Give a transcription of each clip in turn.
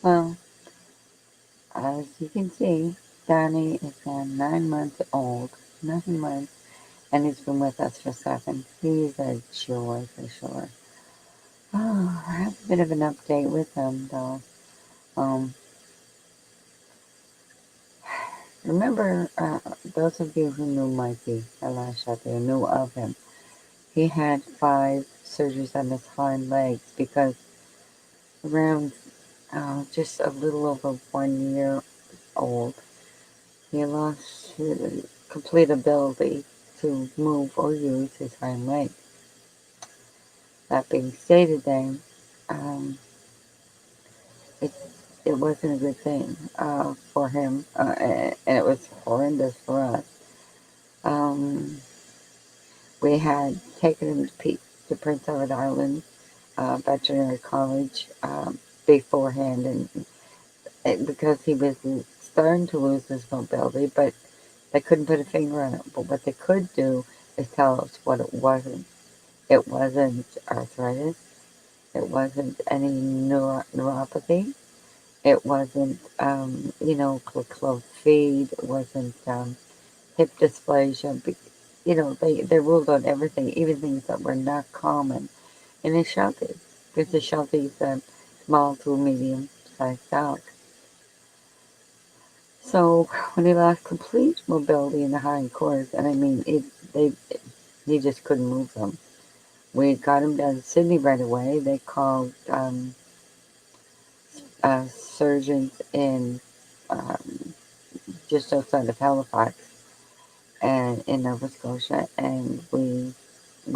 Well, as you can see, Donnie is now 9 months old. 9 months. And he's been with us for 7. He's a joy for sure. Oh, I have a bit of an update with him though. Um, remember, those of you who knew Mikey, our last shot there, knew of him. He had 5 surgeries on his hind legs because around just a little over 1 year old, he lost his complete ability to move or use his hind leg. That being stated, then, um, it it wasn't a good thing for him, and it was horrendous for us. Um, we had taken him to Prince Edward Island Veterinary College beforehand, and because he was starting to lose his mobility, but they couldn't put a finger on it. But what they could do is tell us what it wasn't. It wasn't arthritis. It wasn't any neuropathy. It wasn't, closed feed. It wasn't hip dysplasia. They ruled out everything, even things that were not common in a Sheltie. Because the Sheltie's a small to medium sized dog. So when he lost complete mobility in the hind quarters, and I mean, he just couldn't move them. We got him down to Sydney right away. They called surgeons in um, just outside of Halifax and in Nova Scotia, and we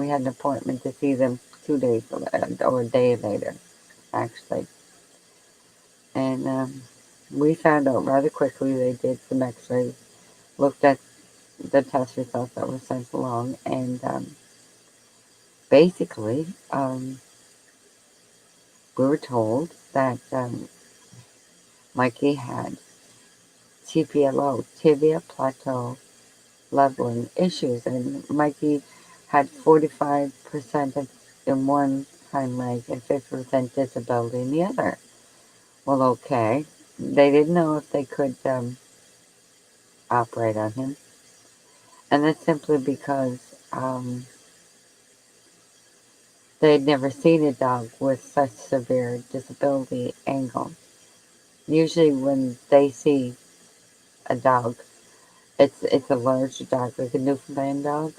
had an appointment to see them 2 days or a day later, actually. And we found out rather quickly. They did some X-rays, looked at the test results that were sent along, and basically we were told that Mikey had TPLO, tibia plateau leveling issues, and Mikey had 45% in one hind leg and 50% disability in the other. Well, okay. They didn't know if they could operate on him, and that's simply because they'd never seen a dog with such severe disability angle. Usually, when they see a dog, it's a large dog, like a Newfoundland dog,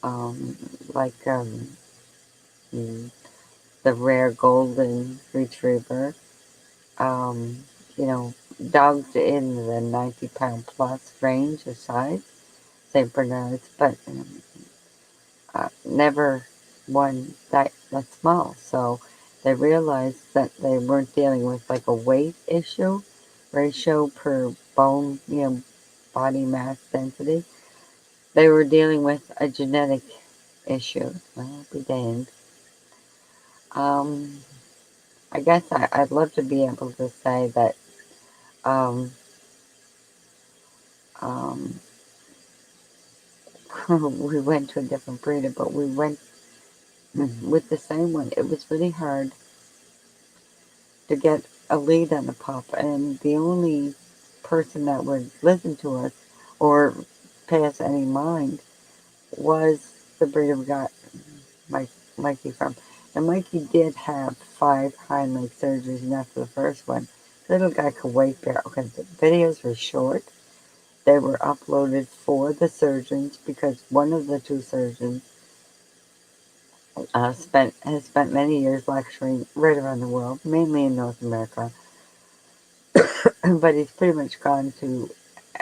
um, like mm, the rare golden retriever. Um, you know, dogs in the 90-pound plus range of size, Saint Bernards, but never one that small. So they realized that they weren't dealing with like a weight issue, ratio per bone, body mass density. They were dealing with a genetic issue. Well, be danged. Um, I guess I'd love to be able to say that um, um, we went to a different breeder, but we went with the same one. It was really hard to get a lead on the pup, and the only person that would listen to us or pay us any mind was the breeder we got Mike, Mikey from. And Mikey did have 5 hind leg surgeries, and after the first one, the little guy could wait there. Okay, the videos were short. They were uploaded for the surgeons because one of the 2 surgeons has spent many years lecturing right around the world, mainly in North America, but he's pretty much gone to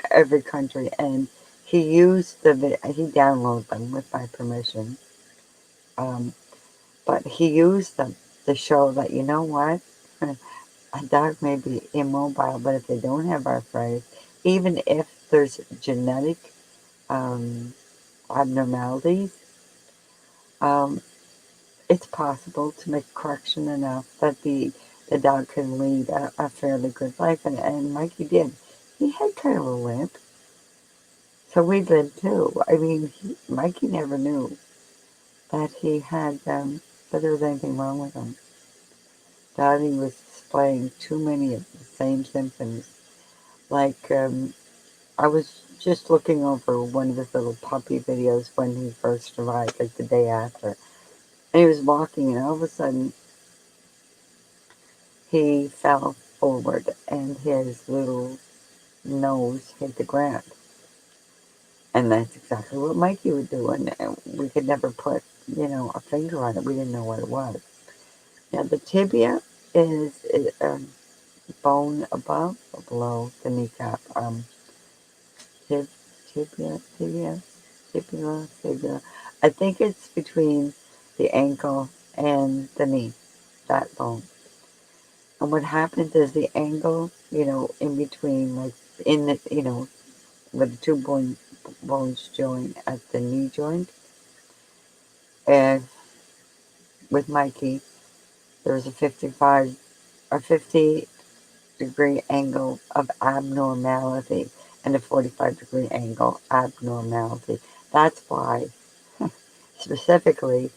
every country, and he downloaded them with my permission, um, but he used them to show that, you know what, a dog may be immobile, but if they don't have arthritis, even if there's genetic um, abnormalities, um, it's possible to make correction enough that the dog can lead a fairly good life, and Mikey did. He had kind of a limp, so we did too. I mean, Mikey never knew that he had that there was anything wrong with him. Donnie was displaying too many of the same symptoms. Like, I was just looking over one of his little puppy videos when he first arrived, like the day after. And he was walking, and all of a sudden, he fell forward, and his little nose hit the ground. And that's exactly what Mikey would do, and we could never put, a finger on it. We didn't know what it was. Now, the tibia is bone above or below the kneecap. Tib, tibia. I think it's between the ankle and the knee, that bone. And what happens is the angle, in between, like in the, where the two bones join at the knee joint, and with Mikey, there's a 50-degree angle of abnormality and a 45-degree angle abnormality. That's why, specifically,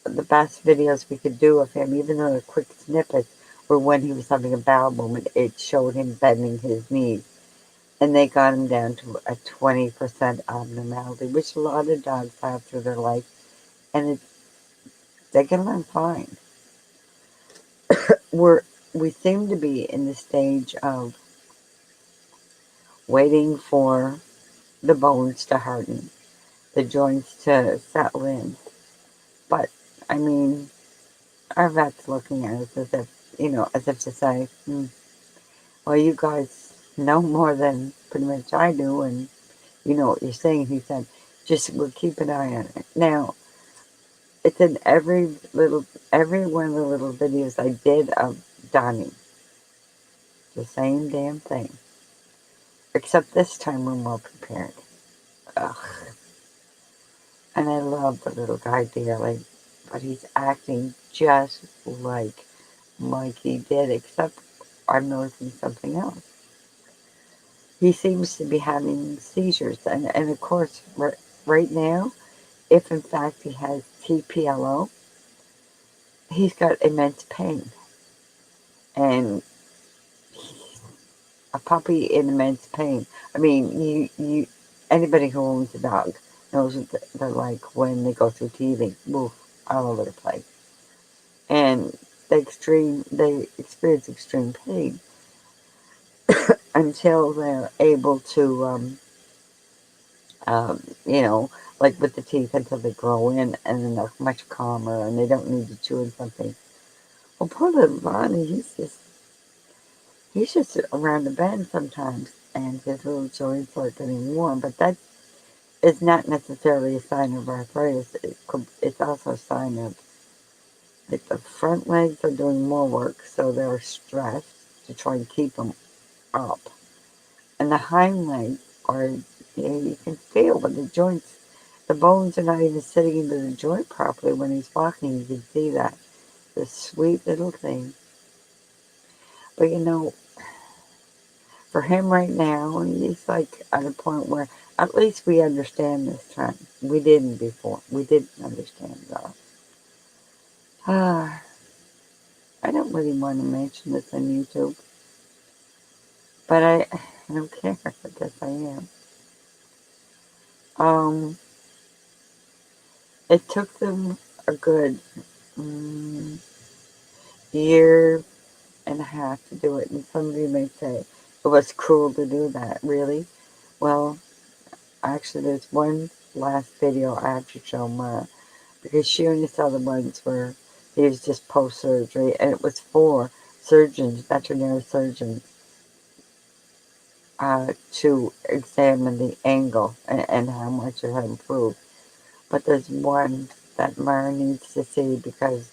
the best videos we could do of him, even though the quick snippets were when he was having a bowel movement, it showed him bending his knees. And they got him down to a 20% abnormality, which a lot of dogs have through their life, and they get along fine. We seem to be in the stage of waiting for the bones to harden, the joints to settle in. But, I mean, our vet's looking at us as if, as if to say, well, you guys know more than pretty much I do, and you know what you're saying. He said, just we'll keep an eye on it. Now, it's in every one of the little videos I did of Donnie. The same damn thing. Except this time we're more prepared. Ugh. And I love the little guy dearly, but he's acting just like Mikey did, except I'm noticing something else. He seems to be having seizures, and of course, right now, if in fact he has TPLO, he's got immense pain. And a puppy in immense pain. I mean, anybody who owns a dog knows what they're like when they go through teething, woof, all over the place. And they experience extreme pain until they're able to, you know, like with the teeth until they grow in and then they're much calmer and they don't need to chew on something. Well, poor little Donnie, he's just around the bend sometimes and his little joints are getting warm, but that is not necessarily a sign of arthritis. It's also a sign of that the front legs are doing more work, so they're stressed to try and keep them up. And the hind legs are, you can feel, but the joints, the bones are not even sitting into the joint properly when he's walking. You can see that. This sweet little thing. But for him right now, he's like at a point where at least we understand this time. We didn't before. We didn't understand that. Ah, I don't really want to mention this on YouTube, but I don't care. I guess I am. Um, it took them a good year and a half to do it, and some of you may say it was cruel to do that. Really? Well, actually, there's one last video I have to show Ma because she only saw the ones where he was just post surgery, and it was for surgeons, veterinary surgeons, to examine the angle and how much it had improved. But there's one that Mara needs to see because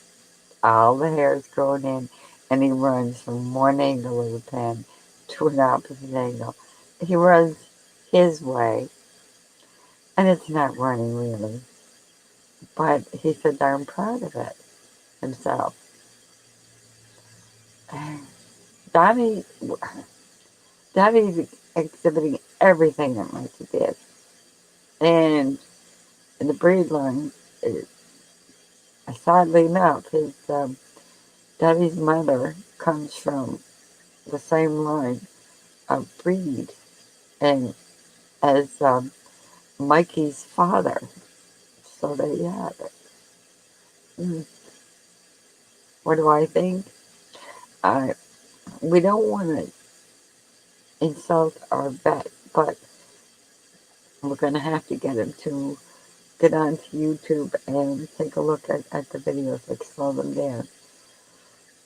all the hair is growing in and he runs from one angle of the pen to an opposite angle. He runs his way and it's not running really. But he said darn proud of it himself. Donnie, Donnie's exhibiting everything that Mikey did. And in the breed line, sadly enough, his Donnie's mother comes from the same line of breed and as Mikey's father. So there you have it. Mm. What do I think? Uh, we don't want to insult our vet, but we're going to have to get him to get onto YouTube and take a look at the videos, like slow them down,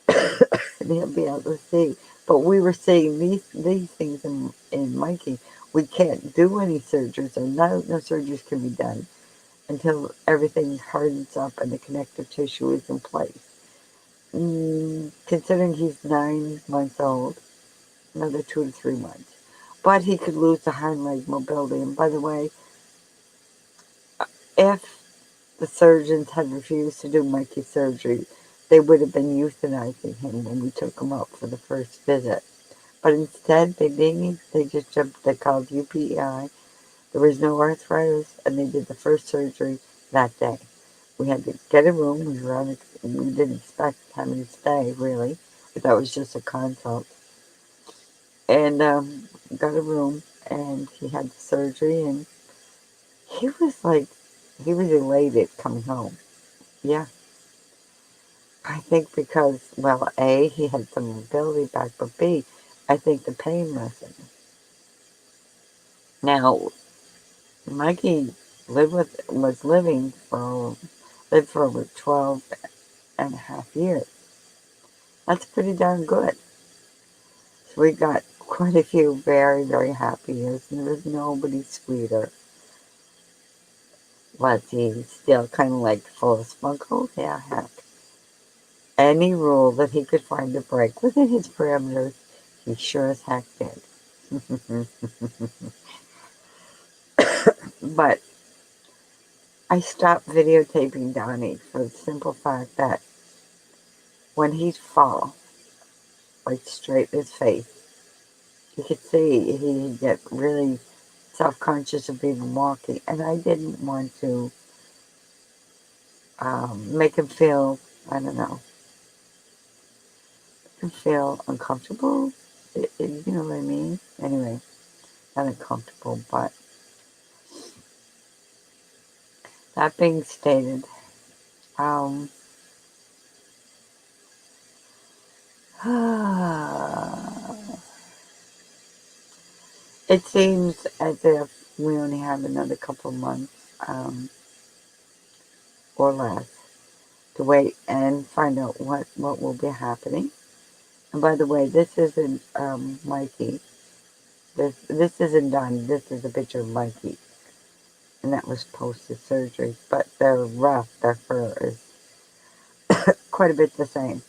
and he'll be able to see. But we were seeing these things in Mikey. We can't do any surgeries, or no surgeries can be done until everything hardens up and the connective tissue is in place. Considering he's 9 months old, another 2 to 3 months. But he could lose the hind leg mobility. And by the way, if the surgeons had refused to do Mikey's surgery, they would have been euthanizing him when we took him up for the first visit. But instead, they didn't. They just jumped. They called UPEI. There was no arthritis, and they did the first surgery that day. We had to get a room. We didn't expect having to stay, really. But that was just a consult. And got a room, and he had the surgery, and he was like, he was elated coming home. Yeah, I think because, well, A, he had some mobility back, but B, I think the pain lessened. Now, Mikey lived for over 12 and a half years. That's pretty darn good. So we got quite a few very, very happy years, and there was nobody sweeter. Was he still kind of like full of spunk holes? Yeah, heck. Any rule that he could find to break within his parameters, he sure as heck did. But I stopped videotaping Donnie for the simple fact that when he'd fall, like straight in his face, you could see he'd get really self-conscious of even walking, and I didn't want to make him feel, I don't know, make him feel uncomfortable. You know what I mean? Anyway, not uncomfortable, but that being stated, um, it seems as if we only have another couple months or less to wait and find out what will be happening. And by the way, this isn't Mikey. This isn't Donnie. This is a picture of Mikey, and that was post the surgery. But they're rough. Their fur is quite a bit the same.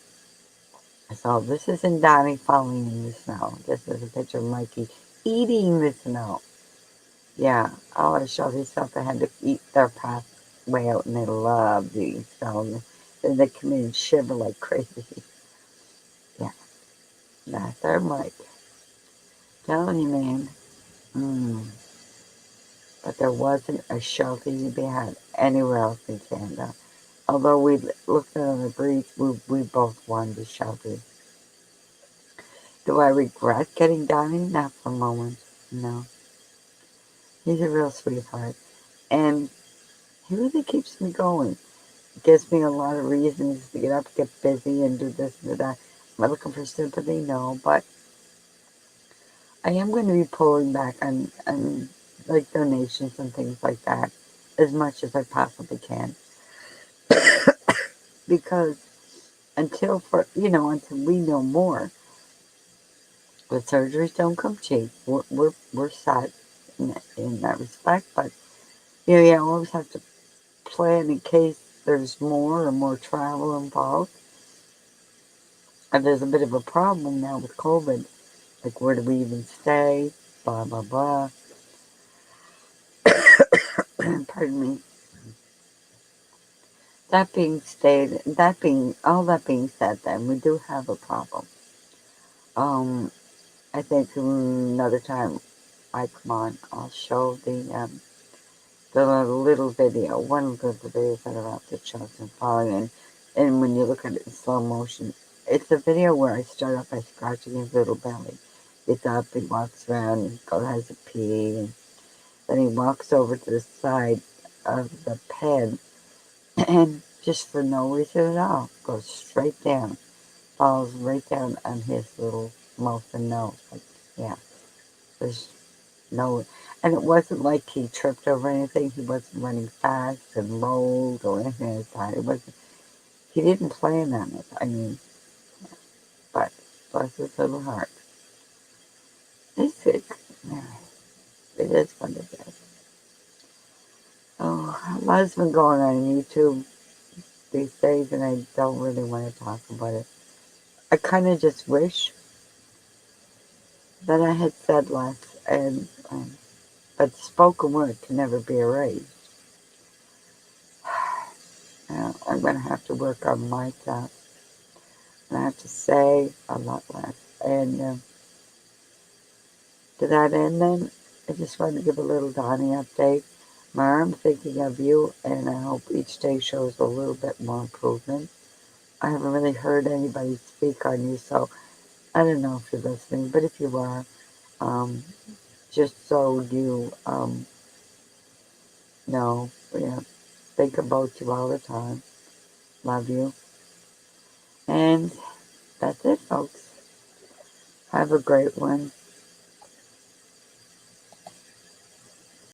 So this isn't Donnie falling in the snow. This is a picture of Mikey eating the snow. Yeah, all our shelter stuff, they had to eat their pathway out, and they loved eating snow. Then they come in and shiver like crazy. Yeah, that's our Mike. Telling you, man. Mm. But there wasn't a shelter to be had anywhere else in Canada. Although we looked at other breeds, we both wanted a shelter. Do I regret getting Donnie? Not for a moment. No. He's a real sweetheart. And he really keeps me going. Gives me a lot of reasons to get up, get busy, and do this and do that. Am I looking for sympathy? No. But I am going to be pulling back on like donations and things like that as much as I possibly can. Because until we know more, the surgeries don't come cheap. We're set in that respect, but you always have to plan in case there's more travel involved. And there's a bit of a problem now with COVID, like where do we even stay? Blah blah blah. Pardon me. That being said, then we do have a problem. Um, I think another time I come on, I'll show the little video, one of the videos that are out that shows him falling, and when you look at it in slow motion, It's a video where I start off by scratching his little belly. Gets up, he walks around, and has a pee, and then he walks over to the side of the pen, and just for no reason at all, goes straight down, falls right down on his little mouth and nose. Like, yeah, there's no, and it wasn't like he tripped over anything. He wasn't running fast and rolled or anything like that. It wasn't. He didn't plan on it. I mean, but bless his little heart. It's yeah, it is what it is. Oh, a lot's been going on YouTube these days, and I don't really want to talk about it. I kind of just wish that I had said less, and but spoken word can never be erased. I'm gonna have to work on myself, and I have to say a lot less. And to that end, then I just wanted to give a little Donnie update. Ma, I'm thinking of you, and I hope each day shows a little bit more improvement. I haven't really heard anybody speak on you, so I don't know if you're listening, but if you are, um, just so you know, yeah, think about you all the time. Love you. And that's it, folks. Have a great one.